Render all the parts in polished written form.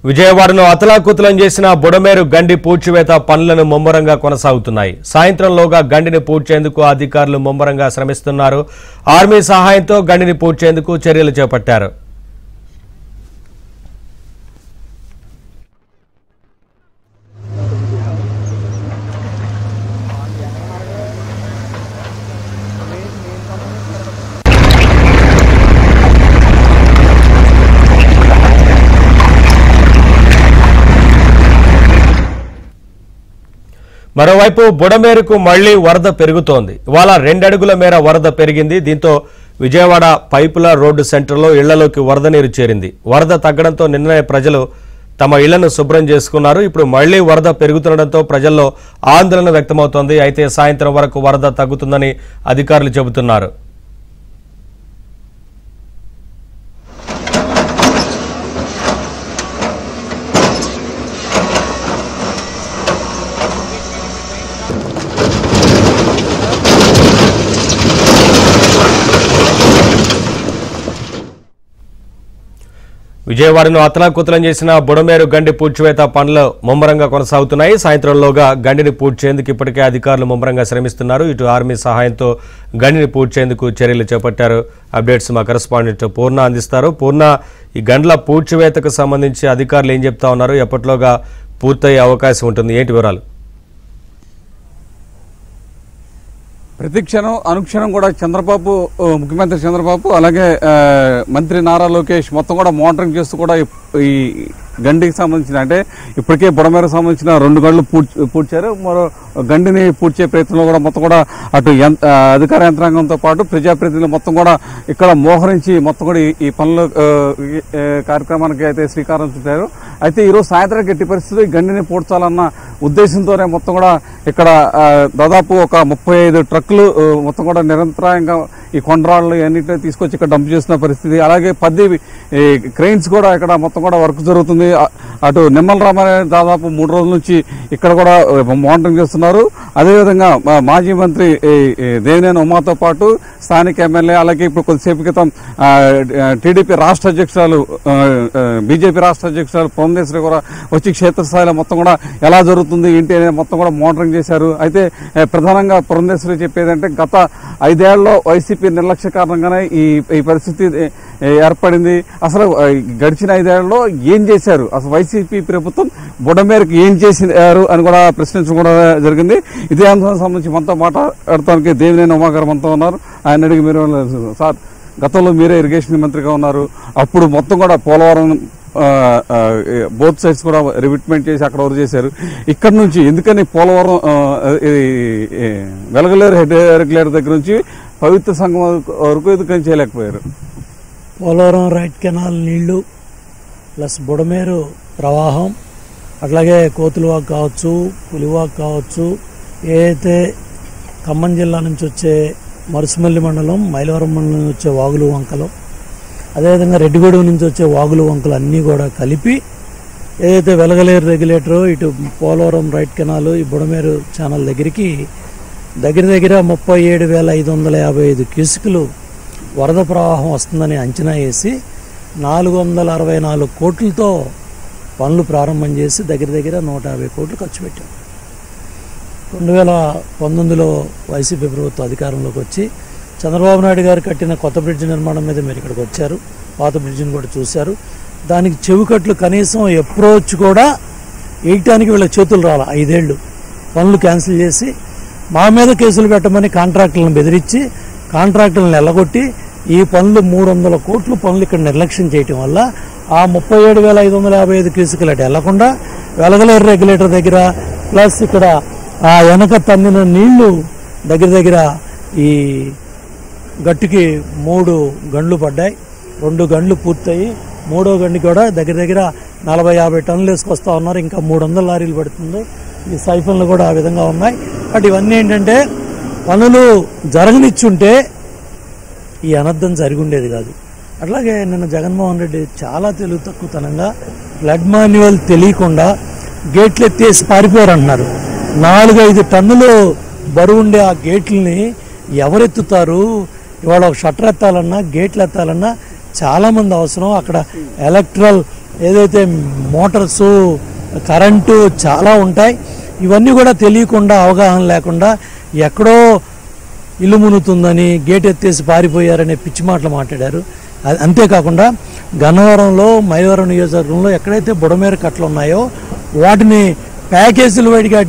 విజయవాడలో అతలాకుతలం చేసిన బుడమేరు గండి పూడ్చివేత పనులను ముమ్మరంగా కొనసాగుతున్నాయి. సాయంత్రంలోగా గండిని పూడ్చేందుకు అధికారులు ముమ్మరంగా శ్రమిస్తున్నారు. ఆర్మీ సహాయంతో గండిని పూడ్చేందుకు చర్యలు చేపట్టారు. మరోవైపు బుడమేరుకు మళ్లీ వరద పెరుగుతోంది. ఇవాళ 2 అడుగుల మేర వరద పెరిగింది. దీంతో విజయవాడ పైపుల రోడ్డు సెంటర్లో ఇళ్లలోకి వరద నీరు చేరింది. వరద తగ్గడంతో నిన్ననే ప్రజలు తమ ఇళ్లను శుభ్రం చేసుకున్నారు. ఇప్పుడు మళ్లీ వరద పెరుగుతుండటంతో ప్రజల్లో ఆందోళన వ్యక్తమవుతోంది. అయితే సాయంత్రం వరకు వరద తగ్గుతుందని అధికారులు చెబుతున్నారు. విజయవాడను అతలాకుతలం చేసిన బుడమేరు గండి పూడ్చివేత పనులు ముమ్మరంగా కొనసాగుతున్నాయి. సాయంత్రంలోగా గండిని పూడ్చేందుకు ఇప్పటికే అధికారులు ముమ్మరంగా శ్రమిస్తున్నారు. ఇటు ఆర్మీ సహాయంతో గండిని పూడ్చేందుకు చర్యలు చేపట్టారు. అప్డేట్స్ మా కరెస్పాండెంట్ పూర్ణ అందిస్తారు. పూర్ణ, ఈ గండ్ల పూడ్చివేతకు సంబంధించి అధికారులు ఏం చెప్తా ఉన్నారు? ఎప్పటిలోగా పూర్తయ్యే అవకాశం ఉంటుంది? ఏంటి వివరాలు? ప్రతిక్షణం అనుక్షణం కూడా చంద్రబాబు, ముఖ్యమంత్రి చంద్రబాబు, అలాగే మంత్రి నారా లోకేష్ మొత్తం కూడా మానిటరింగ్ చేస్తూ కూడా ఈ గండికి సంబంధించిన, అంటే ఇప్పటికే బుడమేరకు సంబంధించిన 2 గంటలు పూడ్చారు. మరో గండిని పూడ్చే ప్రయత్నంలో కూడా మొత్తం కూడా అటు అధికార యంత్రాంగంతో పాటు ప్రజాప్రతినిధులు మొత్తం కూడా ఇక్కడ మోహరించి మొత్తం కూడా ఈ పనుల కార్యక్రమానికి అయితే శ్రీకారం చుట్టారు. అయితే ఈరోజు సాయంత్రం ఎట్టి పరిస్థితుల్లో ఈ గండిని పూడ్చాలన్న ఉద్దేశంతోనే మొత్తం కూడా ఇక్కడ దాదాపు ఒక 35 ట్రక్కులు మొత్తం కూడా నిరంతరాయంగా ఈ కొండరాళ్ళు అన్నింటినీ తీసుకొచ్చి ఇక్కడ డంప్ చేస్తున్న పరిస్థితి. అలాగే 10 క్రెయిన్స్ కూడా ఇక్కడ మొత్తం కూడా వర్క్ జరుగుతుంది. అటు నిమ్మల రామారావు దాదాపు 3 రోజుల నుంచి ఇక్కడ కూడా మానిటరింగ్ చేస్తున్నారు. అదేవిధంగా మాజీ మంత్రి దేవినేని ఉమాతో పాటు స్థానిక ఎమ్మెల్యే, అలాగే ఇప్పుడు కొద్దిసేపు క్రితం టీడీపీ రాష్ట్ర అధ్యక్షురాలు, బీజేపీ రాష్ట్ర అధ్యక్షురాలు పురంధేశ్వరి కూడా వచ్చి క్షేత్రస్థాయిలో మొత్తం కూడా ఎలా జరుగుతుంది ఏంటి అనేది మొత్తం కూడా మానిటరింగ్ చేశారు. అయితే ప్రధానంగా పురంధేశ్వరి చెప్పేదంటే గత 5 ఏళ్లలో వైసీపీ నిర్లక్ష్య కారణంగానే ఈ పరిస్థితి ఏర్పడింది. అసలు గడిచిన 5 ఏళ్లలో ఏం చేశారు, అసలు వైసీపీ ప్రభుత్వం బుడమేరకు ఏం చేశారు అని కూడా ప్రశ్నించడం కూడా జరిగింది. ఇదే అంశానికి సంబంధించి మనతో మాట్లాడటానికి దేవినేని ఉమా గారు మనతో ఉన్నారు. ఆయన అడిగి, మీరు సార్, గతంలో మీరే ఇరిగేషన్ మంత్రిగా ఉన్నారు, అప్పుడు మొత్తం కూడా పోలవరం బోత్ సైడ్స్ కూడా రివిట్మెంట్ చేసి అక్కడ వరకు చేశారు. ఇక్కడ నుంచి ఎందుకని పోలవరం వెలగలేరు హెడ్ రెగ్యులేటర్ దగ్గర నుంచి పవిత్ర సంఘం వరకు ఎందుకని చేయలేకపోయారు? పోలవరం రైట్ కెనాల్ నీళ్లు ప్లస్ బుడమేరు ప్రవాహం, అట్లాగే కోతులవాక్ కావచ్చు, పులివాక్ కావచ్చు, ఏదైతే ఖమ్మం జిల్లా నుంచి వచ్చే మరుసుమల్లి మండలం, మైలవరం మండలం నుంచి వచ్చే వాగులు వంకలు, అదేవిధంగా రెడ్డిగూడెం నుంచి వచ్చే వాగులు వంకలు అన్నీ కూడా కలిపి ఏదైతే వెలగలేరు రెగ్యులేటరు, ఇటు పోలవరం రైట్ కెనాల్, ఈ బుడమేరు ఛానల్ దగ్గరికి దగ్గర 37,555 క్యూసిక్లు వరద ప్రవాహం వస్తుందని అంచనా వేసి 464 కోట్లతో పనులు ప్రారంభం చేసి దగ్గర 150 కోట్లు ఖర్చు పెట్టాం. 2019లో వైసీపీ ప్రభుత్వం అధికారంలోకి వచ్చి చంద్రబాబు నాయుడు గారు కట్టిన కొత్త బ్రిడ్జ్ నిర్మాణం మీద మీరు ఇక్కడికి వచ్చారు, పాత బ్రిడ్జిని కూడా చూశారు. దానికి చెవికట్లు కనీసం అప్రోచ్ కూడా వేయటానికి వీళ్ళ చేతులు రాల. 5 ఏళ్ళు పనులు క్యాన్సిల్ చేసి మా మీద కేసులు పెట్టమని కాంట్రాక్టులను బెదిరించి కాంట్రాక్టులను ఎల్లగొట్టి ఈ పనులు 300 కోట్ల పనులు ఇక్కడ నిర్లక్ష్యం చేయటం వల్ల ఆ 37,555 క్యూసిక్లు అటు వెళ్లకుండా వెలగలేరు రెగ్యులేటర్ దగ్గర ప్లస్ ఇక్కడ ఆ వెనక తన్నిన నీళ్లు దగ్గర ఈ గట్టుకి 3 గండ్లు పడ్డాయి. 2 గండ్లు పూర్తయి 3వ గండి కూడా దగ్గర 40-50 టన్నులు వేసుకొస్తా ఉన్నారు. ఇంకా 300 లారీలు పడుతుంది. ఈ సైఫన్లు కూడా ఆ విధంగా ఉన్నాయి. బట్ ఇవన్నీ ఏంటంటే పనులు జరగనిచ్చుంటే ఈ అనర్థం జరిగి ఉండేది కాదు. అట్లాగే నిన్న జగన్మోహన్ రెడ్డి చాలా తెలివి తక్కువతనంగా బ్లడ్ మాన్యువల్ తెలియకుండా గేట్లు ఎత్తేసి పారిపోయారు అంటున్నారు. 4-5 టన్నులు బరువుండే ఆ గేట్లని ఎవరెత్తుతారు? ఇవాళ ఒక షట్టర్ ఎత్తాలన్నా, గేట్లు ఎత్తాలన్నా చాలామంది అవసరం. అక్కడ ఎలక్ట్రల్ ఏదైతే మోటార్సు కరెంటు చాలా ఉంటాయి. ఇవన్నీ కూడా తెలియకుండా, అవగాహన లేకుండా ఎక్కడో ఇల్లు మునుగుతుందని గేట్ ఎత్తేసి పారిపోయారనే పిచ్చి మాటలు మాట్లాడారు. అంతేకాకుండా గన్నవరంలో, మైలవరం నియోజకవర్గంలో ఎక్కడైతే బుడమేరు కట్టలు ఉన్నాయో వాటిని ప్యాకేజీల వైడిగా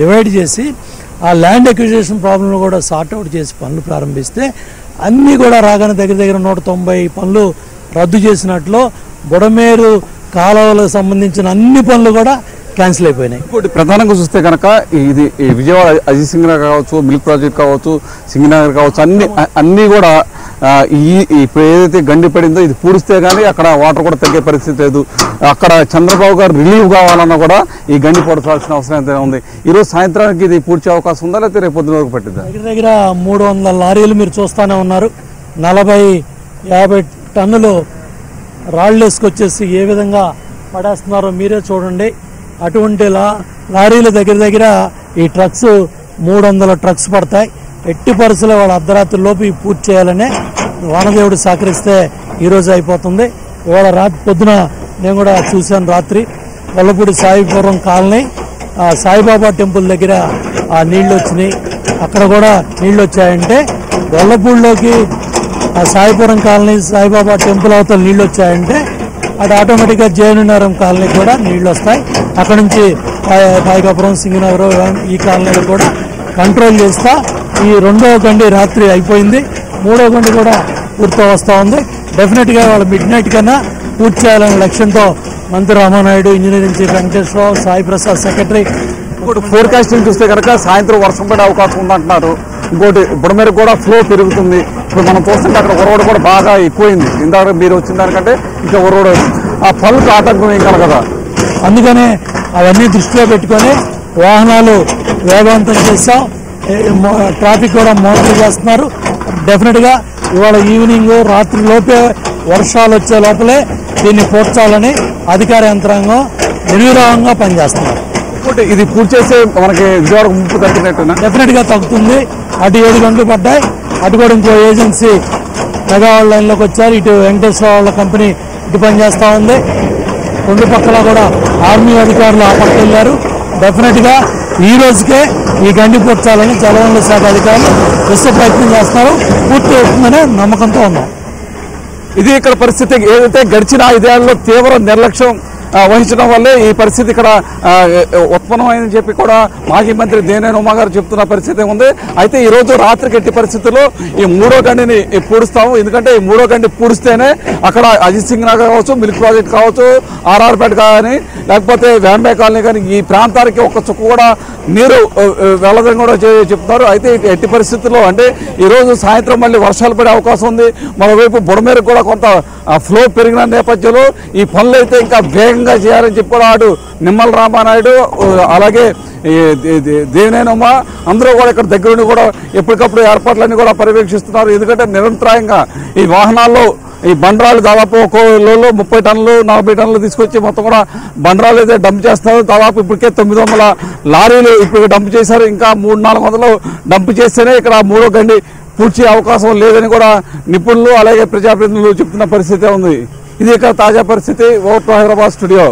డివైడ్ చేసి ఆ ల్యాండ్ అక్విజిషన్ ప్రాబ్లం కూడా సార్ట్అవుట్ చేసి పనులు ప్రారంభిస్తే అన్నీ కూడా రాగానే దగ్గర 190 పనులు రద్దు చేసినట్లు బుడమేరు కాలువలకు సంబంధించిన అన్ని పనులు కూడా క్యాన్సిల్ అయిపోయినాయి. ఇప్పుడు ప్రధానంగా చూస్తే కనుక ఇది విజయవాడ అజిత్ సింగ్ నగర్ కావచ్చు, మిల్క్ ప్రాజెక్ట్ కావచ్చు, సింగనగర్ కావచ్చు, అన్నీ కూడా ఇప్పుడు ఏదైతే గండి పడిందో ఇది పూడిస్తే కానీ అక్కడ వాటర్ కూడా తగ్గే పరిస్థితి లేదు. అక్కడ చంద్రబాబు గారు రిలీవ్ కావాలన్నా కూడా ఈ గండి పొడచాల్సిన అవసరం అయితే ఉంది. ఈరోజు సాయంత్రానికి ఇది పూడ్చే అవకాశం ఉందా, లేకపోతే రేపు పొద్దున వరకు పట్టిందా? దగ్గర 300 లారీలు మీరు చూస్తూనే ఉన్నారు. 40-50 టన్నులు రాళ్ళు వేసుకొచ్చేసి ఏ విధంగా పడేస్తున్నారో మీరే చూడండి. అటువంటి లారీల దగ్గర ఈ ట్రక్స్ 300 ట్రక్స్ పడతాయి. ఎట్టి పరిస్థితుల్లో వాళ్ళ అర్ధరాత్రి లోపు పూర్తి చేయాలని వానదేవుడు సహకరిస్తే ఈరోజు అయిపోతుంది. ఇవాళ పొద్దున నేను కూడా చూశాను. రాత్రి వల్లపూడి సాయిపురం కాలనీ సాయిబాబా టెంపుల్ దగ్గర ఆ నీళ్లు వచ్చినాయి. అక్కడ కూడా నీళ్లు వచ్చాయంటే వల్లపూడిలోకి ఆ సాయిపురం కాలనీ సాయిబాబా టెంపుల్ అవతల నీళ్లు వచ్చాయంటే అది ఆటోమేటిక్గా జయనగరం కాలనీ కూడా నీళ్లు వస్తాయి. అక్కడ నుంచి పాయకాపురం, సింగనగరం ఈ కాలనీలు కూడా కంట్రోల్ చేస్తా ఈ 2వ గండి రాత్రి అయిపోయింది. 3వ గండి కూడా పూర్తి వస్తూ ఉంది. డెఫినెట్గా వాళ్ళ మిడ్ నైట్ కన్నా పూర్తి చేయాలనే లక్ష్యంతో మంత్రి Ramanaidu, engineering chief Venkateswara Rao, Sai Prasad secretary. ఇంకోటి ఫోర్కాస్టింగ్ చూస్తే కనుక సాయంత్రం వర్షం పడే అవకాశం ఉందంటున్నారు. ఇంకోటి బుడమేర కూడా ఫ్లో పెరుగుతుంది. ఇప్పుడు మనం చూస్తుంటే అక్కడ ఒరవడు కూడా బాగా ఎక్కువైంది. ఇందాక మీరు వచ్చిన దానికంటే ఇంకా ఒరవడు ఆ పనులకు ఆటంకం ఏం కలగదా. అందుకనే అవన్నీ దృష్టిలో పెట్టుకొని వాహనాలు వేగవంతం చేస్తాం. ట్రాఫిక్ కూడా మానిటర్ చేస్తున్నారు. డెఫినెట్గా ఇవాళ ఈవినింగ్ రాత్రి లోపే వర్షాలు వచ్చే లోపలే దీన్ని పూడ్చాలని అధికార యంత్రాంగం నిర్విరామంగా పనిచేస్తున్నారు. ఇది పూర్తి చేస్తే మనకి విజయవాడ ముప్పు తగ్గినట్టున్నా డెఫినెట్గా తగ్గుతుంది. అటు 7 గంటలు పడ్డాయి. అటు కూడా ఇంకో ఏజెన్సీ మెగావాడ లైన్లోకి వచ్చారు. ఇటు వెంకటేశ్వర వాళ్ళ కంపెనీ ఇటు పనిచేస్తూ ఉంది. 2 పక్కల కూడా ఆర్మీ అధికారులు ఆ పక్క వెళ్ళారు. డెఫినెట్గా ఈ రోజుకే ఈ గండి పూడ్చాలని జలవనరుల శాఖ అధికారులు విశ్వ ప్రయత్నం చేస్తున్నారు. పూర్తి అవుతుందనే నమ్మకంతో ఉన్నాం. ఇది ఇక్కడ పరిస్థితి. ఏదైతే గడిచిన 5 ఏళ్లలో తీవ్ర నిర్లక్ష్యం వహించడం వల్లే ఈ పరిస్థితి ఇక్కడ ఉత్పన్నమైందని చెప్పి కూడా మాజీ మంత్రి దేవినేని ఉమా గారు చెప్తున్న పరిస్థితి ఉంది. అయితే ఈ రోజు రాత్రికి ఎట్టి పరిస్థితుల్లో ఈ 3వ గండిని పూడుస్తాము. ఎందుకంటే ఈ 3వ గండి పూడిస్తేనే అక్కడ అజిత్ సింగ్ నగర్ కావచ్చు, మిల్క్ ప్రాజెక్ట్ కావచ్చు, ఆర్ఆర్పేట కానీ లేకపోతే వ్యాంబే కాలనీ కానీ ఈ ప్రాంతానికి ఒక్క చుక్క కూడా నీరు వెళ్ళదని కూడా చెప్తున్నారు. అయితే ఎట్టి పరిస్థితుల్లో అంటే ఈరోజు సాయంత్రం మళ్ళీ వర్షాలు పడే అవకాశం ఉంది. మరోవైపు బుడమేరకు కూడా కొంత ఫ్లో పెరిగిన నేపథ్యంలో ఈ పనులు అయితే ఇంకా వేగంగా చేయాలని చెప్పి కూడా అటు నిమ్మల రామానాయుడు అలాగే దేవినేని ఉమా అందరూ కూడా ఇక్కడ దగ్గరుండి కూడా ఎప్పటికప్పుడు ఏర్పాట్లన్నీ కూడా పర్యవేక్షిస్తున్నారు. ఎందుకంటే నిరంతరాయంగా ఈ వాహనాల్లో ఈ బండరాలు దాదాపు ఒక్కో లోలో 30 టన్నులు 40 టన్నులు తీసుకొచ్చి మొత్తం కూడా బండరాలు అయితే డంప్ చేస్తారు. దాదాపు ఇప్పటికే 900 లారీలు ఇప్పుడు డంప్ చేశారు. ఇంకా 300-400 డంప్ చేస్తేనే ఇక్కడ 3వ గండి పూడ్చే అవకాశం లేదని కూడా నిపుణులు అలాగే ప్రజాప్రతినిధులు చెప్తున్న పరిస్థితి ఉంది. ఇది ఇక్కడ తాజా పరిస్థితి. Over to Hyderabad studio.